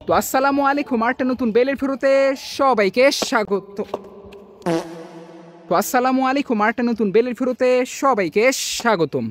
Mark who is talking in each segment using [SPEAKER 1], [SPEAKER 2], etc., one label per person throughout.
[SPEAKER 1] তো আসসালামু আলাইকুম, আরটা নতুন বেলের ফেরতে সবাইকে স্বাগত। স্বাগতম।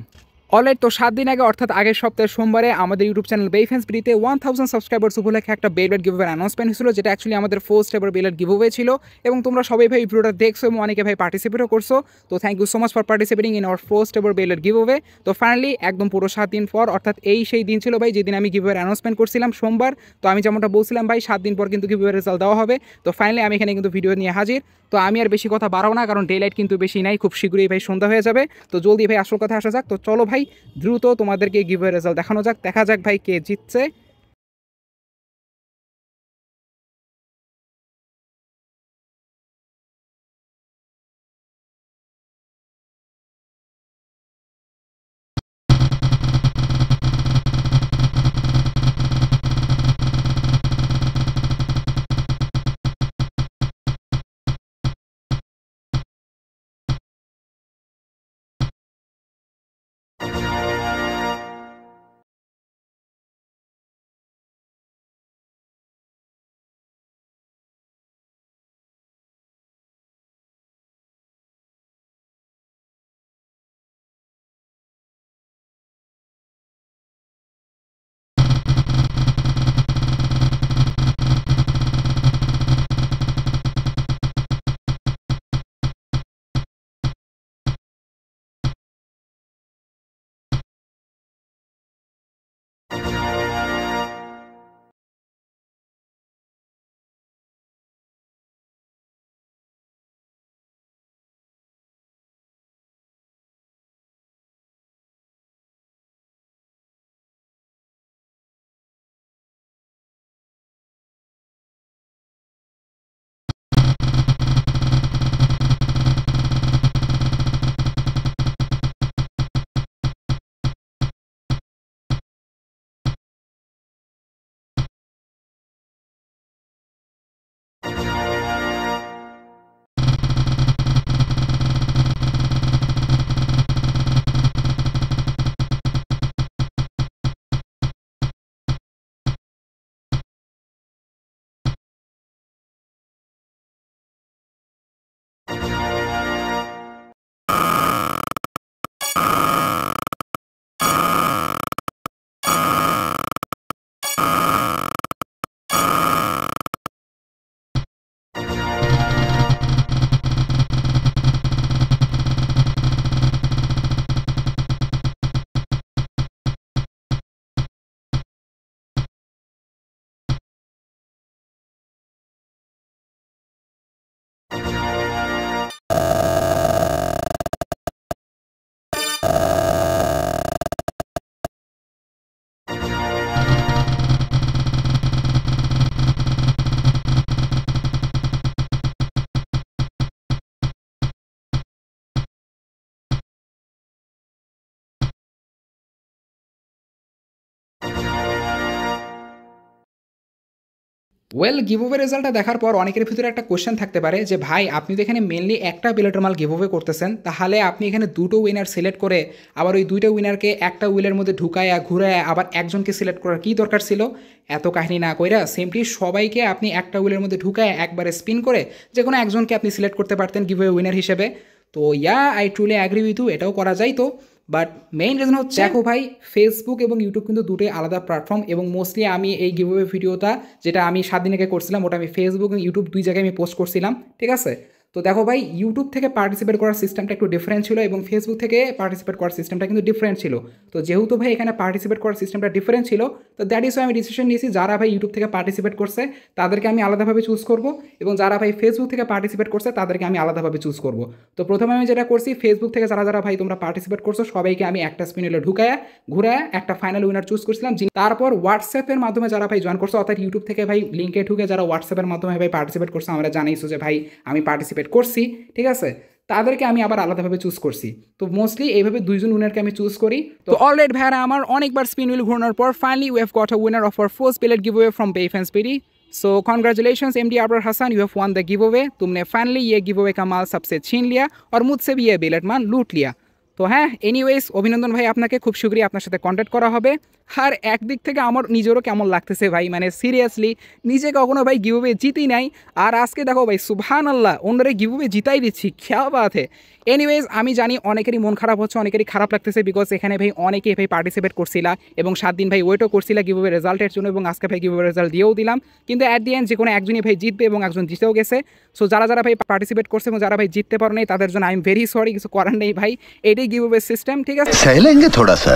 [SPEAKER 1] অলরাইট, তো 7 দিন আগে অর্থাৎ আগের সপ্তাহের সোমবারে আমাদের ইউটিউব চ্যানেল বেইফ্যান্স বিডিতে 1000 সাবস্ক্রাইবার্স উপলক্ষে একটা বেলবেট গিভওয়ে অ্যানাউন্সমেন্ট হয়েছিল, যেটা অ্যাকচুয়ালি আমাদের ফার্স্ট এভার বেলেট গিভওয়ে ছিল এবং তোমরা সবাই ভাই ভিডিওটা দেখছো এবং অনেকে ভাই পার্টিসিপেটও করছো। তো thank you so much for participating in our first ever wallet giveaway. তো ফাইনালি একদম পুরো 7 দিন পর, অর্থাৎ এই সেই দিন ছিল ভাই যেদিন আমি গিভওয়ের অ্যানাউন্সমেন্ট করছিলাম সোমবার। তো আমি যেমনটা বলছিলাম ভাই 7 দিন পর কিন্তু গিভওয়ের রেজাল্ট দেওয়া হবে। তো ফাইনালি আমি এখানে কিন্তু ভিডিও নিয়ে হাজির। তো আমি আর বেশি কথা বাড়াবো না, কারণ ডে লাইট কিন্তু বেশি নাই, খুব শীঘ্রই ভাই সন্ধ্যা হয়ে যাবে। তো জলদি ভাই আসল কথা আসা যাক। তো চলো ভাই দ্রুত তোমাদেরকে গিভওয়ে রেজাল্ট দেখানো যাক, দেখা যাক ভাই কে জিতছে। ওয়েল, গিভওয়ে রেজাল্টটা দেখার পর অনেকের ভিতরে একটা কোশ্চেন থাকতে পারে যে ভাই আপনি তো এখানে মেনলি একটা বিলেটের মাল গিভওয়ে করতেছেন, তাহলে আপনি এখানে দুটো উইনার সিলেক্ট করে আবার ওই দুইটা উইনারকে একটা উইলের মধ্যে ঢুকায়া ঘুরায়া আবার একজনকে সিলেক্ট করার কী দরকার ছিল? এত কাহিনী না কইরা সিম্পলি সবাইকে আপনি একটা উইলের মধ্যে ঢুকায় একবারে স্পিন করে যে কোনো একজনকে আপনি সিলেক্ট করতে পারতেন গিভওয়ে উইনার হিসেবে। তো I truly agree with you, এটাও করা যায়। তো বাট মেইন রিজন হচ্ছে দেখো ভাই, ফেসবুক এবং ইউটিউব কিন্তু দুটোই আলাদা প্ল্যাটফর্ম এবং মোস্টলি আমি এই গিভওয়ে ভিডিওটা যেটা আমি 7 দিন আগে করছিলাম ওটা আমি ফেসবুক এবং ইউটিউব দুই জায়গায় আমি পোস্ট করছিলাম, ঠিক আছে? তো দেখো ভাই, ইউটিউব থেকে পার্টিসিপেট করার সিস্টেমটা একটু ডিফারেন্ট ছিল এবং ফেসবুক থেকে পার্টিসিপেট করার সিস্টেমটা কিন্তু ডিফারেন্ট ছিল। তো যেহেতু ভাই এখানে পার্টিসিপেট করার সিস্টেমটা ডিফারেন্ট ছিল, তো দ্যাট ইজ আমি ডিসিশন নিয়েছি যারা ভাই ইউটিউব থেকে পার্টিসিপেট করছে তাদেরকে আমি আলাদাভাবে চুজ করব এবং যারা ভাই ফেসবুক থেকে পার্টিসিপেট করছে তাদেরকে আমি আলাদাভাবে চুজ করব। তো প্রথমে আমি যেটা করছি, ফেসবুক থেকে যারা যারা ভাই তোমরা পার্টিসিপেট করছো সবাইকে আমি একটা স্পিনিলে ঢুকায়া ঘুরায় একটা ফাইনাল উইনার চুজ করছিলাম। তারপর হোয়াটসঅ্যাপের মাধ্যমে যারা ভাই জয়েন করছো, অর্থাৎ ইউটিউব থেকে ভাই লিঙ্কে ঢুকে যারা হোয়াটসঅ্যাপের মাধ্যমে ভাই পার্টিসিপেট করছো, আমরা জানাইছো যে ভাই আমি পার্টিসিপেট করছি, ঠিক আছে? তাদেরকে আমি আবার আলাদাভাবে চুজ করছি। তো মোস্টলি এইভাবে দুইজন উইনারকে আমি চুজ করি। তো অলরেডি ভাইরা আমার অনেকবার স্পিন হুইল ঘোরানোর পর finally we have got a winner of our first ballot giveaway from बेफेंस PD. So congratulations MD Abrar Hasan, you have won the giveaway. तुमने फाइनली ये गिवअवे का माल सबसे छीन लिया और मुझसे भी ये बेलेट माल लूट लिया। তো হ্যাঁ, এনিওয়েজ অভিনন্দন ভাই, আপনাকে খুব শীঘ্রই আপনার সাথে কন্ট্যাক্ট করা হবে। আর একদিক থেকে আমার নিজেরও কেমন লাগতেছে ভাই, মানে সিরিয়াসলি নিজে কখনো ভাই গিভওয়ে জিতি নাই, আর আজকে দেখো ভাই সুবহানাল্লাহ অন্যরে গিভওয়ে জিতাই দিচ্ছি, খেয়া বাত হে। এনিওয়েজ আমি জানি অনেকেরই মন খারাপ হচ্ছে, অনেকেরই খারাপ লাগতেছে, বিকজ এখানে ভাই অনেকেই ভাই পার্টিসিপেট করছিলা এবং 7 দিন ভাই ওয়েটও করছিলা গিভওয়ে রেজাল্টের জন্য, এবং আজকে ভাই গিভওয়ে রেজাল্ট দিয়েও দিলাম। কিন্তু অ্যাট দি এন্ড যে কোনো একজনই ভাই জিতবে এবং একজন জিতেও গেছে। সো যারা যারা ভাই পার্টিসিপেট করছে এবং যারা ভাই জিততে পারে নাই তাদের জন্য আই এম ভেরি সরি, কিছু করার নেই ভাই, এটাই গিভওয়ে সিস্টেম, ঠিক আছে।
[SPEAKER 2] सह लेंगे थोड़ा सा।